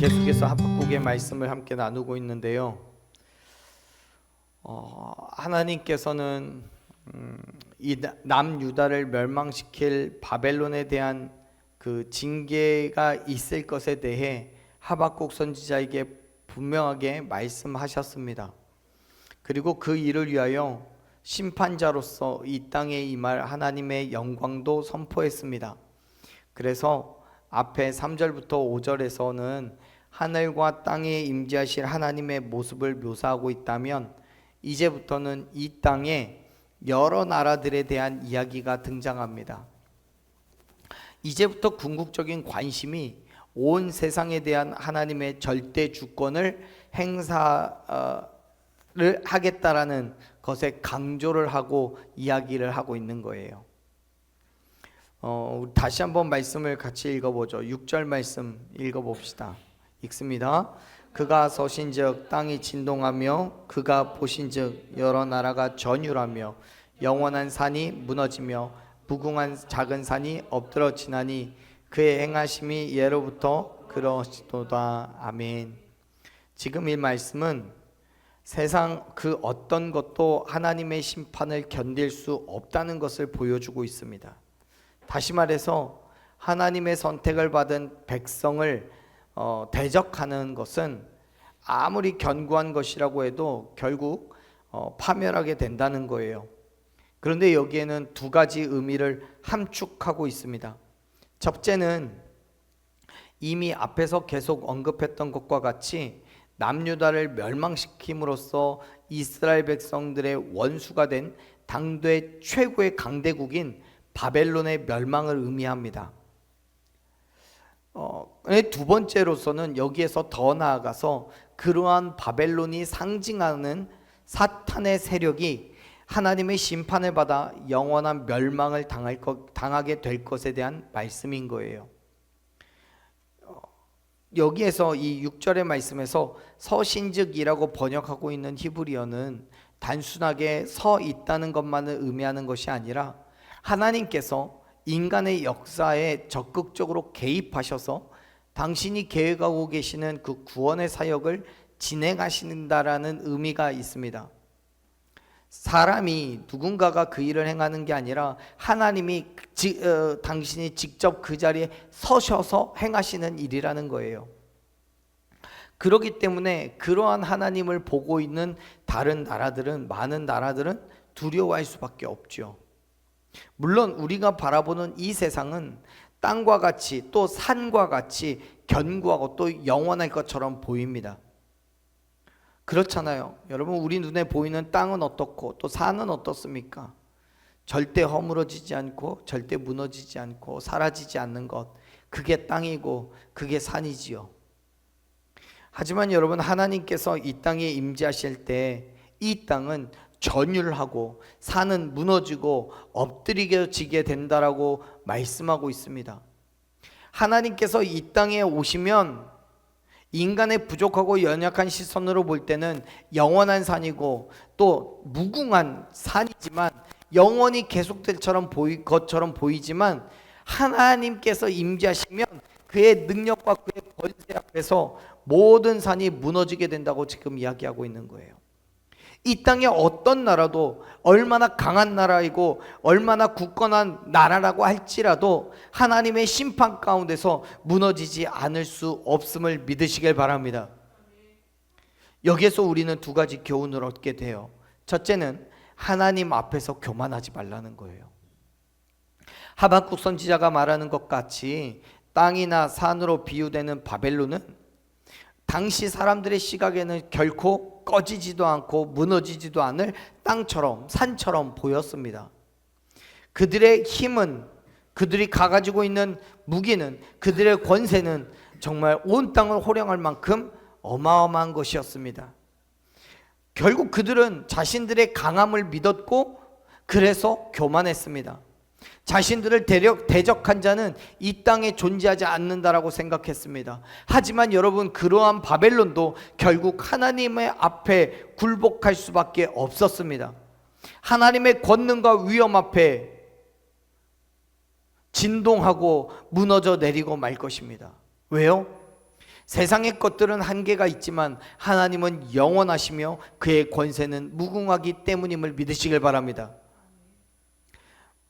계속해서 하박국의 말씀을 함께 나누고 있는데요. 하나님께서는 이 남유다를 멸망시킬 바벨론에 대한 그 징계가 있을 것에 대해 하박국 선지자에게 분명하게 말씀하셨습니다. 그리고 그 일을 위하여 심판자로서 이 땅에 임할 하나님의 영광도 선포했습니다. 그래서 앞에 3절부터 5절에서는 하늘과 땅에 임재하실 하나님의 모습을 묘사하고 있다면, 이제부터는 이 땅에 여러 나라들에 대한 이야기가 등장합니다. 이제부터 궁극적인 관심이 온 세상에 대한 하나님의 절대 주권을 행사를 하겠다라는 것에 강조를 하고 이야기를 하고 있는 거예요. 다시 한번 말씀을 같이 읽어보죠. 6절 말씀 읽어봅시다. 읽습니다. 그가 서신즉 땅이 진동하며 그가 보신즉 여러 나라가 전율하며 영원한 산이 무너지며 무궁한 작은 산이 엎드러지나니 그의 행하심이 예로부터 그러시도다. 아멘. 지금 이 말씀은 세상 그 어떤 것도 하나님의 심판을 견딜 수 없다는 것을 보여주고 있습니다. 다시 말해서 하나님의 선택을 받은 백성을 대적하는 것은 아무리 견고한 것이라고 해도 결국 파멸하게 된다는 거예요. 그런데 여기에는 두 가지 의미를 함축하고 있습니다. 첫째는 이미 앞에서 계속 언급했던 것과 같이 남유다를 멸망시킴으로써 이스라엘 백성들의 원수가 된 당대 최고의 강대국인 바벨론의 멸망을 의미합니다. 두 번째로서는 여기에서 더 나아가서 그러한 바벨론이 상징하는 사탄의 세력이 하나님의 심판을 받아 영원한 멸망을 당하게 될 것에 대한 말씀인 거예요. 여기에서 이 6절의 말씀에서 서신즉이라고 번역하고 있는 히브리어는 단순하게 서 있다는 것만을 의미하는 것이 아니라 하나님께서 인간의 역사에 적극적으로 개입하셔서 당신이 계획하고 계시는 그 구원의 사역을 진행하신다라는 의미가 있습니다. 사람이 누군가가 그 일을 행하는 게 아니라 하나님이 당신이 직접 그 자리에 서셔서 행하시는 일이라는 거예요. 그렇기 때문에 그러한 하나님을 보고 있는 많은 나라들은 두려워할 수밖에 없죠. 물론 우리가 바라보는 이 세상은 땅과 같이 또 산과 같이 견고하고 또 영원할 것처럼 보입니다. 그렇잖아요. 여러분, 우리 눈에 보이는 땅은 어떻고 또 산은 어떻습니까? 절대 허물어지지 않고 절대 무너지지 않고 사라지지 않는 것, 그게 땅이고 그게 산이지요. 하지만 여러분, 하나님께서 이 땅에 임재하실 때 이 땅은 전율하고 산은 무너지고 엎드리게 된다라고 말씀하고 있습니다. 하나님께서 이 땅에 오시면 인간의 부족하고 연약한 시선으로 볼 때는 영원한 산이고 또 무궁한 산이지만 영원히 계속될 것처럼 보이지만, 하나님께서 임재하시면 그의 능력과 그의 권세 앞에서 모든 산이 무너지게 된다고 지금 이야기하고 있는 거예요. 이 땅의 어떤 나라도 얼마나 강한 나라이고 얼마나 굳건한 나라라고 할지라도 하나님의 심판 가운데서 무너지지 않을 수 없음을 믿으시길 바랍니다. 여기에서 우리는 두 가지 교훈을 얻게 돼요. 첫째는 하나님 앞에서 교만하지 말라는 거예요. 하박국 선지자가 말하는 것 같이 땅이나 산으로 비유되는 바벨론은 당시 사람들의 시각에는 결코 꺼지지도 않고 무너지지도 않을 땅처럼 산처럼 보였습니다. 그들의 힘은, 그들이 가지고 있는 무기는, 그들의 권세는 정말 온 땅을 호령할 만큼 어마어마한 것이었습니다. 결국 그들은 자신들의 강함을 믿었고 그래서 교만했습니다. 자신들을 대적한 자는 이 땅에 존재하지 않는다라고 생각했습니다. 하지만 여러분, 그러한 바벨론도 결국 하나님의 앞에 굴복할 수밖에 없었습니다. 하나님의 권능과 위엄 앞에 진동하고 무너져 내리고 말 것입니다. 왜요? 세상의 것들은 한계가 있지만 하나님은 영원하시며 그의 권세는 무궁하기 때문임을 믿으시길 바랍니다.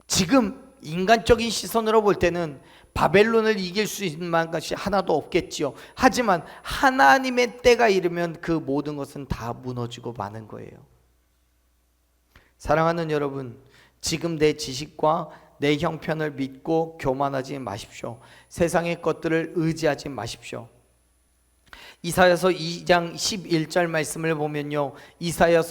지금 인간적인 시선으로 볼 때는 바벨론을 이길 수 있는 것이 하나도 없겠지요. 하지만 하나님의 때가 이르면 그 모든 것은 다 무너지고 마는 거예요. 사랑하는 여러분, 지금 내 지식과 내 형편을 믿고 교만하지 마십시오. 세상의 것들을 의지하지 마십시오. 이사야서 2장 11절 말씀을 보면요, 이사야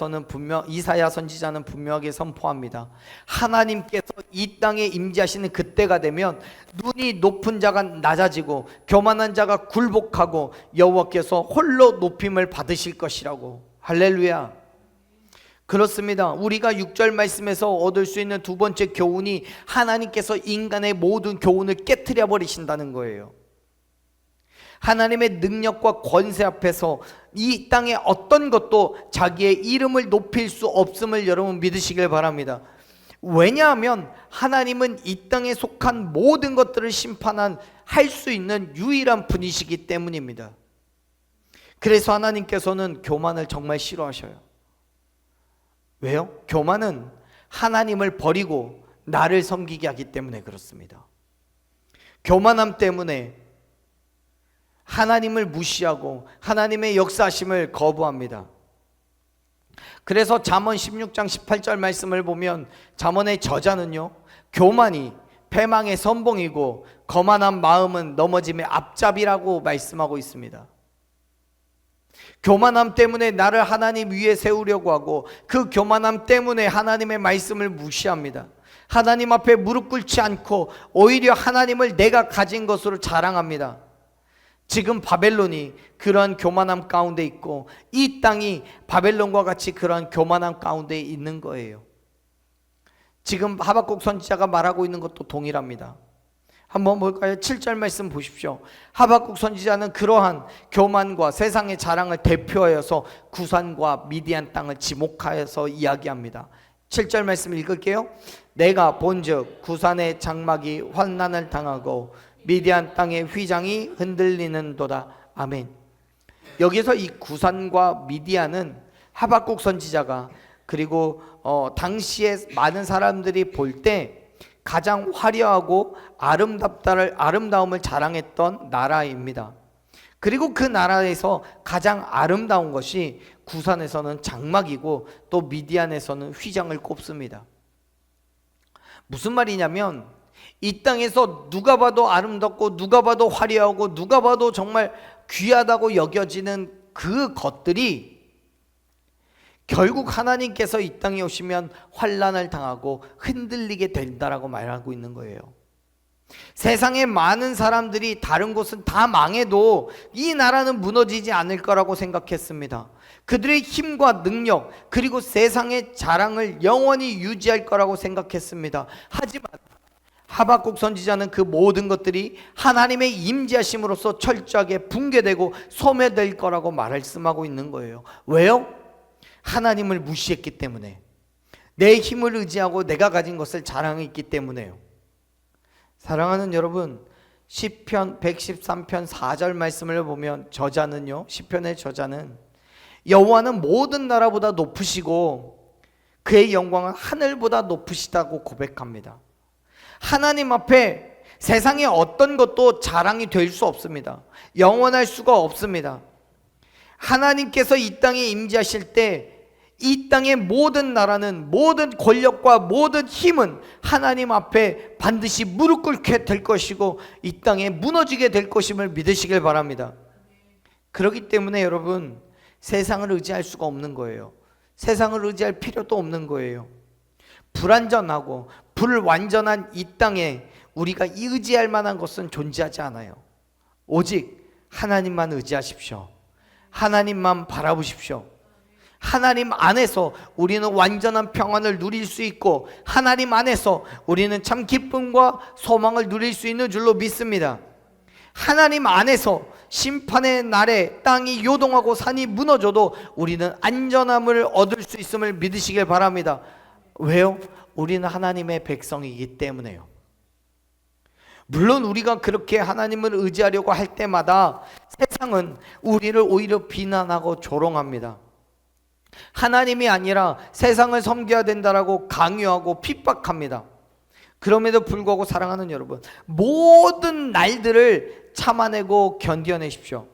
선지자는 분명하게 선포합니다. 하나님께서 이 땅에 임재하시는 그때가 되면 눈이 높은 자가 낮아지고 교만한 자가 굴복하고 여호와께서 홀로 높임을 받으실 것이라고. 할렐루야. 그렇습니다. 우리가 6절 말씀에서 얻을 수 있는 두 번째 교훈이 하나님께서 인간의 모든 교훈을 깨트려 버리신다는 거예요. 하나님의 능력과 권세 앞에서 이 땅의 어떤 것도 자기의 이름을 높일 수 없음을 여러분 믿으시길 바랍니다. 왜냐하면 하나님은 이 땅에 속한 모든 것들을 심판할 수 있는 유일한 분이시기 때문입니다. 그래서 하나님께서는 교만을 정말 싫어하셔요. 왜요? 교만은 하나님을 버리고 나를 섬기게 하기 때문에 그렇습니다. 교만함 때문에 하나님을 무시하고 하나님의 역사하심을 거부합니다. 그래서 잠언 16장 18절 말씀을 보면 잠언의 저자는요, 교만이 패망의 선봉이고 거만한 마음은 넘어짐의 앞잡이라고 말씀하고 있습니다. 교만함 때문에 나를 하나님 위에 세우려고 하고 그 교만함 때문에 하나님의 말씀을 무시합니다. 하나님 앞에 무릎 꿇지 않고 오히려 하나님을 내가 가진 것으로 자랑합니다. 지금 바벨론이 그러한 교만함 가운데 있고 이 땅이 바벨론과 같이 그러한 교만함 가운데 있는 거예요. 지금 하박국 선지자가 말하고 있는 것도 동일합니다. 한번 볼까요? 7절 말씀 보십시오. 하박국 선지자는 그러한 교만과 세상의 자랑을 대표하여서 구산과 미디안 땅을 지목하여서 이야기합니다. 7절 말씀 읽을게요. 내가 본즉 구산의 장막이 환난을 당하고 미디안 땅의 휘장이 흔들리는도다. 아멘. 여기서 이 구산과 미디안은 하박국 선지자가 그리고 당시에 많은 사람들이 볼 때 가장 화려하고 아름다움을 자랑했던 나라입니다. 그리고 그 나라에서 가장 아름다운 것이 구산에서는 장막이고 또 미디안에서는 휘장을 꼽습니다. 무슨 말이냐면 이 땅에서 누가 봐도 아름답고 누가 봐도 화려하고 누가 봐도 정말 귀하다고 여겨지는 그 것들이 결국 하나님께서 이 땅에 오시면 환난을 당하고 흔들리게 된다라고 말하고 있는 거예요. 세상에 많은 사람들이 다른 곳은 다 망해도 이 나라는 무너지지 않을 거라고 생각했습니다. 그들의 힘과 능력 그리고 세상의 자랑을 영원히 유지할 거라고 생각했습니다. 하지만 하박국 선지자는 그 모든 것들이 하나님의 임재하심으로써 철저하게 붕괴되고 소멸될 거라고 말씀하고 있는 거예요. 왜요? 하나님을 무시했기 때문에, 내 힘을 의지하고 내가 가진 것을 자랑했기 때문에요. 사랑하는 여러분, 시편 113편 4절 말씀을 보면 저자는요, 시편의 저자는 여호와는 모든 나라보다 높으시고 그의 영광은 하늘보다 높으시다고 고백합니다. 하나님 앞에 세상의 어떤 것도 자랑이 될 수 없습니다. 영원할 수가 없습니다. 하나님께서 이 땅에 임재하실 때 이 땅의 모든 나라는, 모든 권력과 모든 힘은 하나님 앞에 반드시 무릎 꿇게 될 것이고 이 땅에 무너지게 될 것임을 믿으시길 바랍니다. 그렇기 때문에 여러분, 세상을 의지할 수가 없는 거예요. 세상을 의지할 필요도 없는 거예요. 불완전하고 불완전한 이 땅에 우리가 의지할 만한 것은 존재하지 않아요. 오직 하나님만 의지하십시오. 하나님만 바라보십시오. 하나님 안에서 우리는 완전한 평안을 누릴 수 있고 하나님 안에서 우리는 참 기쁨과 소망을 누릴 수 있는 줄로 믿습니다. 하나님 안에서 심판의 날에 땅이 요동하고 산이 무너져도 우리는 안전함을 얻을 수 있음을 믿으시길 바랍니다. 왜요? 우리는 하나님의 백성이기 때문에요. 물론 우리가 그렇게 하나님을 의지하려고 할 때마다 세상은 우리를 오히려 비난하고 조롱합니다. 하나님이 아니라 세상을 섬겨야 된다라고 강요하고 핍박합니다. 그럼에도 불구하고 사랑하는 여러분, 모든 날들을 참아내고 견뎌내십시오.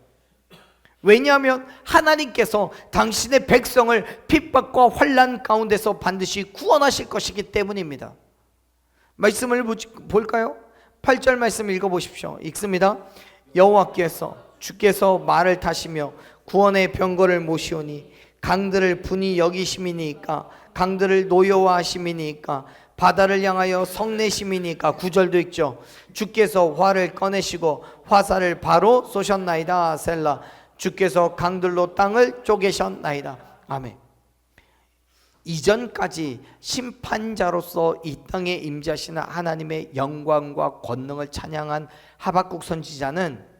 왜냐하면 하나님께서 당신의 백성을 핍박과 환난 가운데서 반드시 구원하실 것이기 때문입니다. 말씀을 볼까요? 8절 말씀 읽어보십시오. 읽습니다. 여호와께서 주께서 말을 타시며 구원의 병거를 모시오니 강들을 분이 여기심이니까, 강들을 노여워하심이니까, 바다를 향하여 성내심이니까. 9절도 있죠. 주께서 활을 꺼내시고 화살을 바로 쏘셨나이다. 셀라. 주께서 강들로 땅을 쪼개셨나이다. 아멘. 이전까지 심판자로서 이 땅에 임재하시는 하나님의 영광과 권능을 찬양한 하박국 선지자는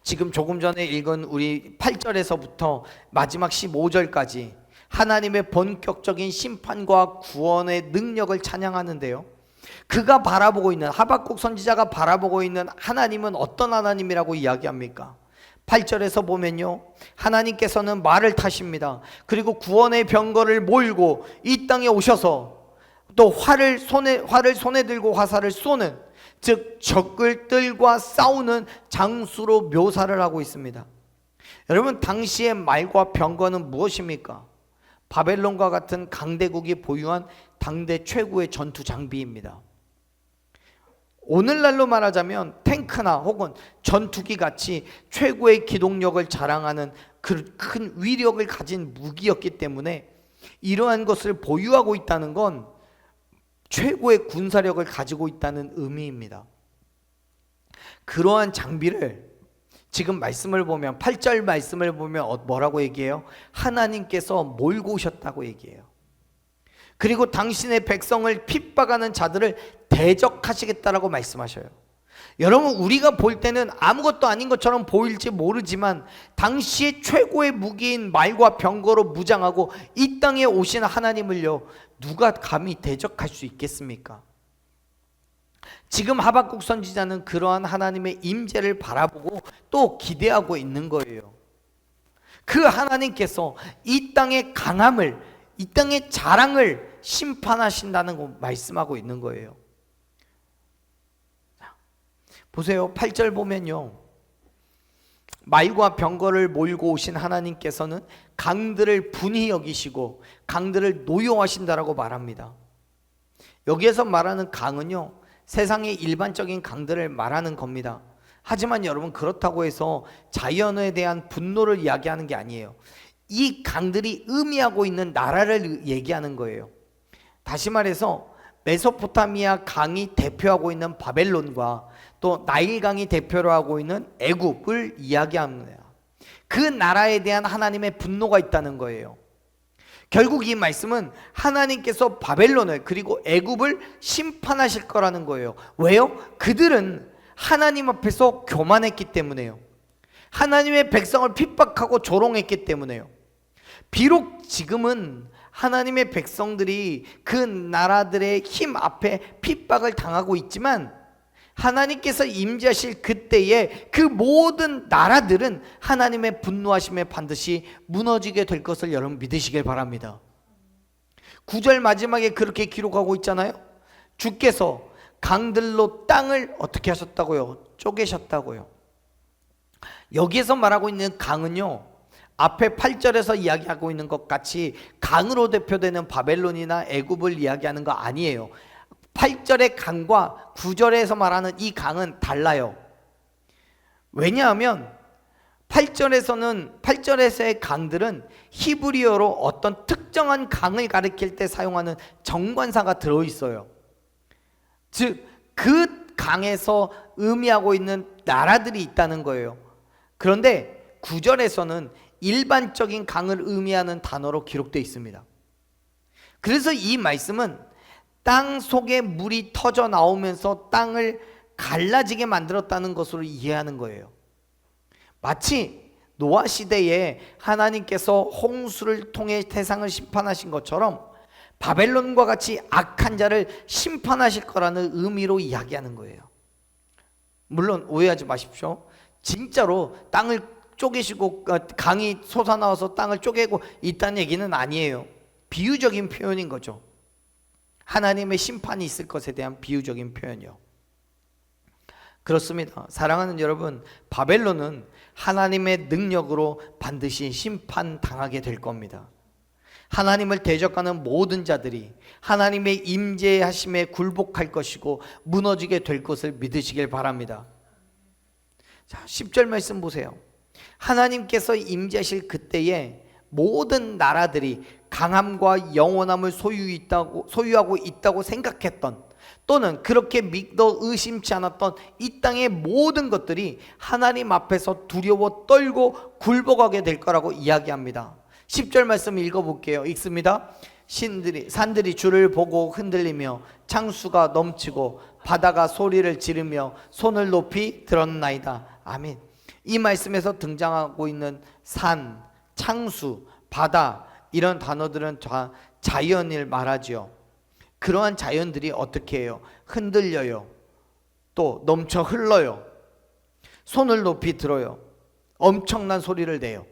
지금 조금 전에 읽은 우리 8절에서부터 마지막 15절까지 하나님의 본격적인 심판과 구원의 능력을 찬양하는데요, 그가 바라보고 있는, 하박국 선지자가 바라보고 있는 하나님은 어떤 하나님이라고 이야기합니까? 8절에서 보면요, 하나님께서는 말을 타십니다. 그리고 구원의 병거를 몰고 이 땅에 오셔서 또 활을 손에 들고 화살을 쏘는, 즉 적들과 싸우는 장수로 묘사를 하고 있습니다. 여러분, 당시의 말과 병거는 무엇입니까? 바벨론과 같은 강대국이 보유한 당대 최고의 전투 장비입니다. 오늘날로 말하자면 탱크나 혹은 전투기 같이 최고의 기동력을 자랑하는 그 큰 위력을 가진 무기였기 때문에 이러한 것을 보유하고 있다는 건 최고의 군사력을 가지고 있다는 의미입니다. 그러한 장비를 지금 말씀을 보면, 8절 말씀을 보면 뭐라고 얘기해요? 하나님께서 몰고 오셨다고 얘기해요. 그리고 당신의 백성을 핍박하는 자들을 대적하시겠다라고 말씀하셔요. 여러분, 우리가 볼 때는 아무것도 아닌 것처럼 보일지 모르지만 당시의 최고의 무기인 말과 병거로 무장하고 이 땅에 오신 하나님을요, 누가 감히 대적할 수 있겠습니까? 지금 하박국 선지자는 그러한 하나님의 임재를 바라보고 또 기대하고 있는 거예요. 그 하나님께서 이 땅의 강함을, 이 땅의 자랑을 심판하신다는 거 말씀하고 있는 거예요. 보세요. 8절 보면요, 말과 병거를 몰고 오신 하나님께서는 강들을 분히 여기시고 강들을 노여워하신다라고 말합니다. 여기에서 말하는 강은요, 세상의 일반적인 강들을 말하는 겁니다. 하지만 여러분, 그렇다고 해서 자연에 대한 분노를 이야기하는 게 아니에요. 이 강들이 의미하고 있는 나라를 얘기하는 거예요. 다시 말해서 메소포타미아 강이 대표하고 있는 바벨론과 또 나일강이 대표로 하고 있는 애굽을 이야기합니다. 그 나라에 대한 하나님의 분노가 있다는 거예요. 결국 이 말씀은 하나님께서 바벨론을 그리고 애굽을 심판하실 거라는 거예요. 왜요? 그들은 하나님 앞에서 교만했기 때문에요. 하나님의 백성을 핍박하고 조롱했기 때문에요. 비록 지금은 하나님의 백성들이 그 나라들의 힘 앞에 핍박을 당하고 있지만 하나님께서 임재하실 그때에 그 모든 나라들은 하나님의 분노하심에 반드시 무너지게 될 것을 여러분 믿으시길 바랍니다. 9절 마지막에 그렇게 기록하고 있잖아요. 주께서 강들로 땅을 어떻게 하셨다고요? 쪼개셨다고요. 여기에서 말하고 있는 강은요, 앞에 8절에서 이야기하고 있는 것 같이 강으로 대표되는 바벨론이나 애굽을 이야기하는 거 아니에요. 8절의 강과 9절에서 말하는 이 강은 달라요. 왜냐하면 8절에서의 강들은 히브리어로 어떤 특정한 강을 가리킬 때 사용하는 정관사가 들어있어요. 즉 그 강에서 의미하고 있는 나라들이 있다는 거예요. 그런데 9절에서는 일반적인 강을 의미하는 단어로 기록되어 있습니다. 그래서 이 말씀은 땅 속에 물이 터져 나오면서 땅을 갈라지게 만들었다는 것으로 이해하는 거예요. 마치 노아 시대에 하나님께서 홍수를 통해 세상을 심판하신 것처럼 바벨론과 같이 악한 자를 심판하실 거라는 의미로 이야기하는 거예요. 물론 오해하지 마십시오. 진짜로 땅을 쪼개시고 강이 솟아나와서 땅을 쪼개고 있다는 얘기는 아니에요. 비유적인 표현인 거죠. 하나님의 심판이 있을 것에 대한 비유적인 표현이요. 그렇습니다. 사랑하는 여러분, 바벨론은 하나님의 능력으로 반드시 심판당하게 될 겁니다. 하나님을 대적하는 모든 자들이 하나님의 임재하심에 굴복할 것이고 무너지게 될 것을 믿으시길 바랍니다. 자, 10절 말씀 보세요. 하나님께서 임재하실 그때에 모든 나라들이 강함과 영원함을 소유하고 있다고 생각했던, 또는 그렇게 믿어 의심치 않았던 이 땅의 모든 것들이 하나님 앞에서 두려워 떨고 굴복하게 될 거라고 이야기합니다. 10절 말씀 읽어볼게요. 읽습니다. 산들이 주를 보고 흔들리며 창수가 넘치고 바다가 소리를 지르며 손을 높이 들었나이다. 아멘. 이 말씀에서 등장하고 있는 산, 창수, 바다, 이런 단어들은 다 자연을 말하지요. 그러한 자연들이 어떻게 해요? 흔들려요. 또 넘쳐 흘러요. 손을 높이 들어요. 엄청난 소리를 내요.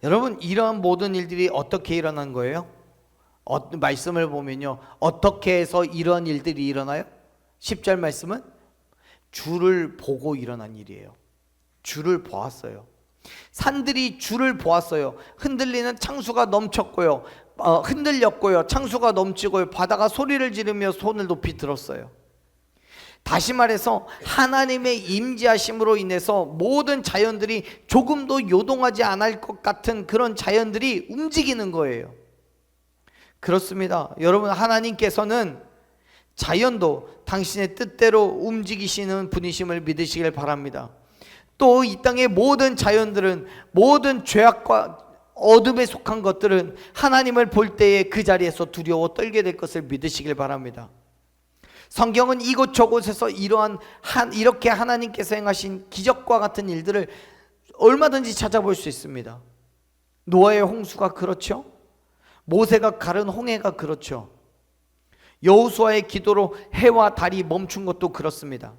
여러분, 이러한 모든 일들이 어떻게 일어난 거예요? 말씀을 보면요, 어떻게 해서 이러한 일들이 일어나요? 10절 말씀은 주를 보고 일어난 일이에요. 주를 보았어요. 산들이 주를 보았어요. 흔들리는 창수가 넘쳤고요, 흔들렸고요, 창수가 넘치고요, 바다가 소리를 지르며 손을 높이 들었어요. 다시 말해서 하나님의 임재하심으로 인해서 모든 자연들이 조금도 요동하지 않을 것 같은 그런 자연들이 움직이는 거예요. 그렇습니다. 여러분, 하나님께서는 자연도 당신의 뜻대로 움직이시는 분이심을 믿으시길 바랍니다. 또 이 땅의 모든 자연들은, 모든 죄악과 어둠에 속한 것들은 하나님을 볼 때에 그 자리에서 두려워 떨게 될 것을 믿으시길 바랍니다. 성경은 이곳저곳에서 이렇게 하나님께서 행하신 기적과 같은 일들을 얼마든지 찾아볼 수 있습니다. 노아의 홍수가 그렇죠. 모세가 가른 홍해가 그렇죠. 여호수아의 기도로 해와 달이 멈춘 것도 그렇습니다.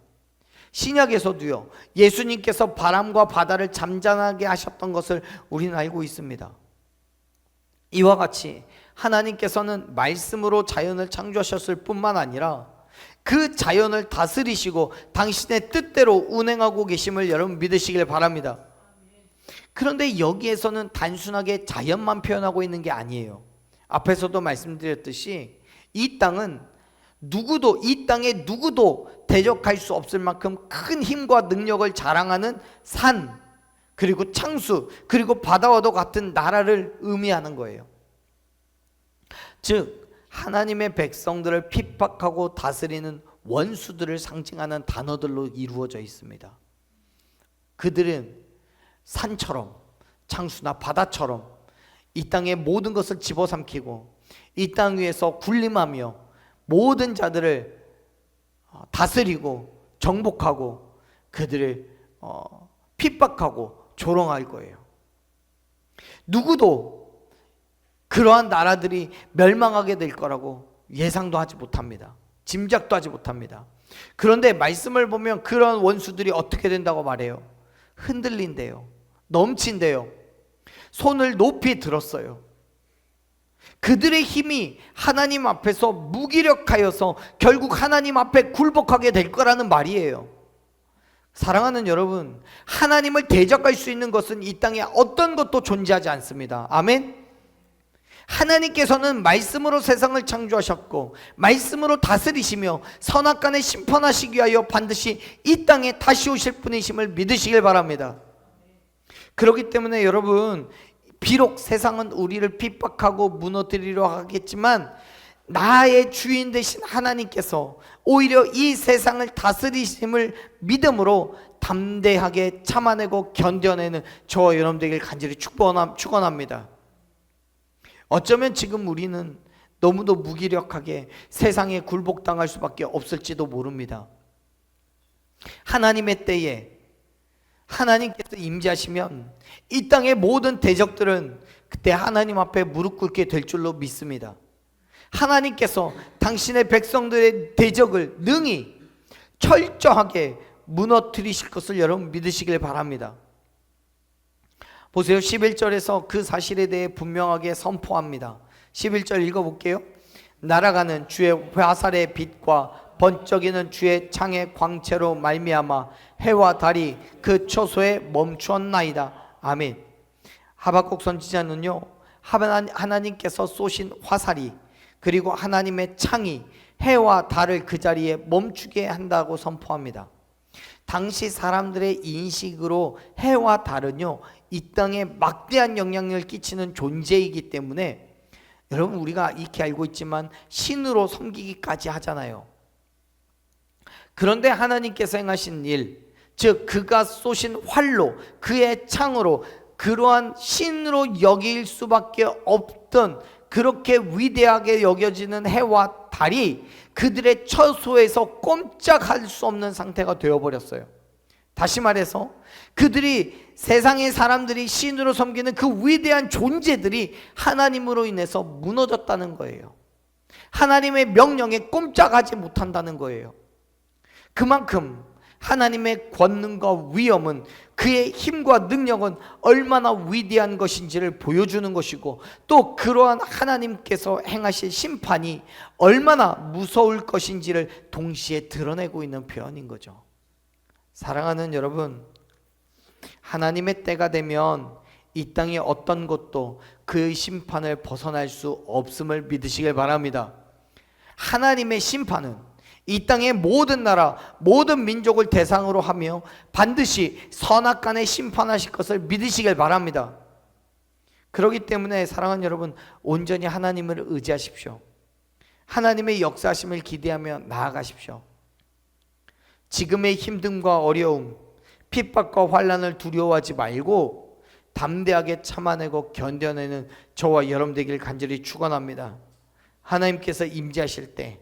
신약에서도요, 예수님께서 바람과 바다를 잠잠하게 하셨던 것을 우리는 알고 있습니다. 이와 같이 하나님께서는 말씀으로 자연을 창조하셨을 뿐만 아니라 그 자연을 다스리시고 당신의 뜻대로 운행하고 계심을 여러분 믿으시길 바랍니다. 그런데 여기에서는 단순하게 자연만 표현하고 있는 게 아니에요. 앞에서도 말씀드렸듯이 이 땅은 이 땅에 누구도 대적할 수 없을 만큼 큰 힘과 능력을 자랑하는 산, 그리고 창수, 그리고 바다와도 같은 나라를 의미하는 거예요. 즉 하나님의 백성들을 핍박하고 다스리는 원수들을 상징하는 단어들로 이루어져 있습니다. 그들은 산처럼, 창수나 바다처럼 이 땅의 모든 것을 집어삼키고 이 땅 위에서 군림하며 모든 자들을 다스리고 정복하고 그들을 핍박하고 조롱할 거예요. 누구도 그러한 나라들이 멸망하게 될 거라고 예상도 하지 못합니다. 짐작도 하지 못합니다. 그런데 말씀을 보면 그런 원수들이 어떻게 된다고 말해요? 흔들린대요. 넘친대요. 손을 높이 들었어요. 그들의 힘이 하나님 앞에서 무기력하여서 결국 하나님 앞에 굴복하게 될 거라는 말이에요. 사랑하는 여러분, 하나님을 대적할 수 있는 것은 이 땅에 어떤 것도 존재하지 않습니다. 아멘. 하나님께서는 말씀으로 세상을 창조하셨고 말씀으로 다스리시며 선악간에 심판하시기 위하여 반드시 이 땅에 다시 오실 분이심을 믿으시길 바랍니다. 그렇기 때문에 여러분, 비록 세상은 우리를 핍박하고 무너뜨리려 하겠지만 나의 주인 되신 하나님께서 오히려 이 세상을 다스리심을 믿음으로 담대하게 참아내고 견뎌내는 저와 여러분들에게 간절히 축원합니다. 어쩌면 지금 우리는 너무도 무기력하게 세상에 굴복당할 수밖에 없을지도 모릅니다. 하나님의 때에 하나님께서 임재하시면 이 땅의 모든 대적들은 그때 하나님 앞에 무릎 꿇게 될 줄로 믿습니다. 하나님께서 당신의 백성들의 대적을 능히 철저하게 무너뜨리실 것을 여러분 믿으시길 바랍니다. 보세요. 11절에서 그 사실에 대해 분명하게 선포합니다. 11절 읽어볼게요. 날아가는 주의 화살의 빛과 번쩍이는 주의 창의 광채로 말미암아 해와 달이 그 처소에 멈추었나이다. 아멘. 하박국 선지자는요, 하나님께서 쏘신 화살이 그리고 하나님의 창이 해와 달을 그 자리에 멈추게 한다고 선포합니다. 당시 사람들의 인식으로 해와 달은요, 이 땅에 막대한 영향력을 끼치는 존재이기 때문에 여러분, 우리가 익히 알고 있지만 신으로 섬기기까지 하잖아요. 그런데 하나님께서 행하신 일, 즉 그가 쏘신 활로, 그의 창으로 그러한 신으로 여길 수밖에 없던, 그렇게 위대하게 여겨지는 해와 달이 그들의 처소에서 꼼짝할 수 없는 상태가 되어버렸어요. 다시 말해서 그들이, 세상의 사람들이 신으로 섬기는 그 위대한 존재들이 하나님으로 인해서 무너졌다는 거예요. 하나님의 명령에 꼼짝하지 못한다는 거예요. 그만큼 하나님의 권능과 위엄은, 그의 힘과 능력은 얼마나 위대한 것인지를 보여주는 것이고, 또 그러한 하나님께서 행하실 심판이 얼마나 무서울 것인지를 동시에 드러내고 있는 표현인 거죠. 사랑하는 여러분, 하나님의 때가 되면 이 땅의 어떤 것도 그의 심판을 벗어날 수 없음을 믿으시길 바랍니다. 하나님의 심판은 이 땅의 모든 나라, 모든 민족을 대상으로 하며 반드시 선악간에 심판하실 것을 믿으시길 바랍니다. 그렇기 때문에 사랑하는 여러분, 온전히 하나님을 의지하십시오. 하나님의 역사하심을 기대하며 나아가십시오. 지금의 힘듦과 어려움, 핍박과 환난을 두려워하지 말고 담대하게 참아내고 견뎌내는 저와 여러분 되기를 간절히 축원합니다. 하나님께서 임재하실 때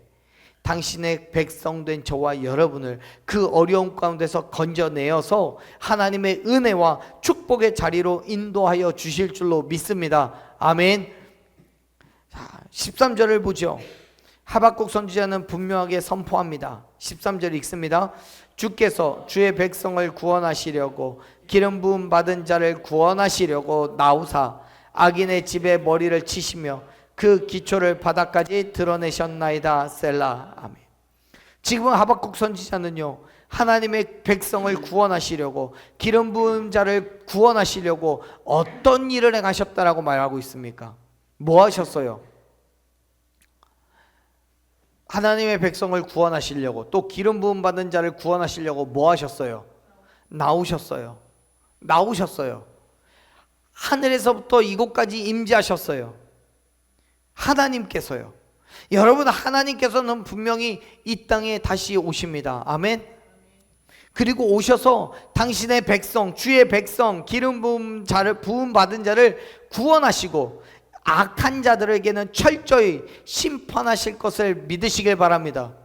당신의 백성된 저와 여러분을 그 어려움 가운데서 건져내어서 하나님의 은혜와 축복의 자리로 인도하여 주실 줄로 믿습니다. 아멘. 자, 13절을 보죠. 하박국 선지자는 분명하게 선포합니다. 13절 읽습니다. 주께서 주의 백성을 구원하시려고 기름 부음 받은 자를 구원하시려고 나오사 악인의 집에 머리를 치시며 그 기초를 바닥까지 드러내셨나이다. 셀라. 아멘. 지금 하박국 선지자는요, 하나님의 백성을 구원하시려고, 기름 부은 자를 구원하시려고 어떤 일을 행하셨다라고 말하고 있습니까? 뭐 하셨어요? 하나님의 백성을 구원하시려고, 또 기름 부음 받은 자를 구원하시려고 뭐 하셨어요? 나오셨어요. 하늘에서부터 이곳까지 임재하셨어요. 하나님께서요. 여러분, 하나님께서는 분명히 이 땅에 다시 오십니다. 아멘. 그리고 오셔서 당신의 백성, 주의 백성, 기름 부음 받은 자를 구원하시고 악한 자들에게는 철저히 심판하실 것을 믿으시길 바랍니다.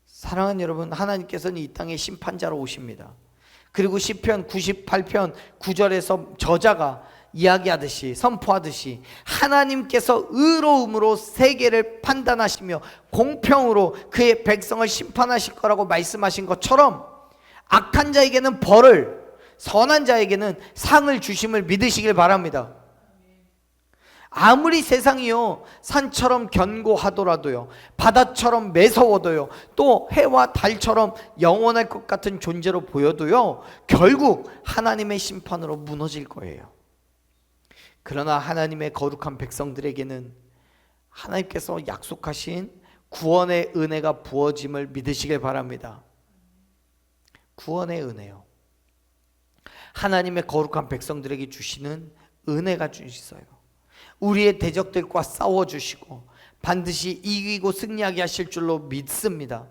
사랑하는 여러분, 하나님께서는 이 땅에 심판자로 오십니다. 그리고 시편 98편 9절에서 저자가 이야기하듯이, 선포하듯이 하나님께서 의로움으로 세계를 판단하시며 공평으로 그의 백성을 심판하실 거라고 말씀하신 것처럼 악한 자에게는 벌을, 선한 자에게는 상을 주심을 믿으시길 바랍니다. 아무리 세상이요 산처럼 견고하더라도요, 바다처럼 매서워도요, 또 해와 달처럼 영원할 것 같은 존재로 보여도요, 결국 하나님의 심판으로 무너질 거예요. 그러나 하나님의 거룩한 백성들에게는 하나님께서 약속하신 구원의 은혜가 부어짐을 믿으시길 바랍니다. 구원의 은혜요, 하나님의 거룩한 백성들에게 주시는 은혜가 주시어요. 우리의 대적들과 싸워주시고 반드시 이기고 승리하게 하실 줄로 믿습니다.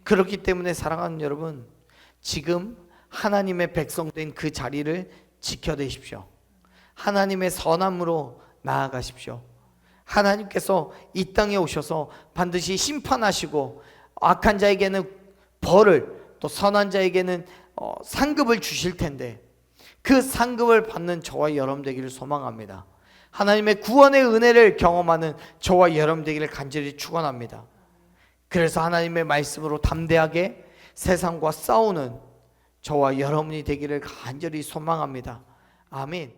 그렇기 때문에 사랑하는 여러분, 지금 하나님의 백성된 그 자리를 지켜내십시오. 하나님의 선함으로 나아가십시오. 하나님께서 이 땅에 오셔서 반드시 심판하시고 악한 자에게는 벌을, 또 선한 자에게는 상급을 주실 텐데, 그 상급을 받는 저와 여러분 되기를 소망합니다. 하나님의 구원의 은혜를 경험하는 저와 여러분 되기를 간절히 축원합니다. 그래서 하나님의 말씀으로 담대하게 세상과 싸우는 저와 여러분이 되기를 간절히 소망합니다. 아멘.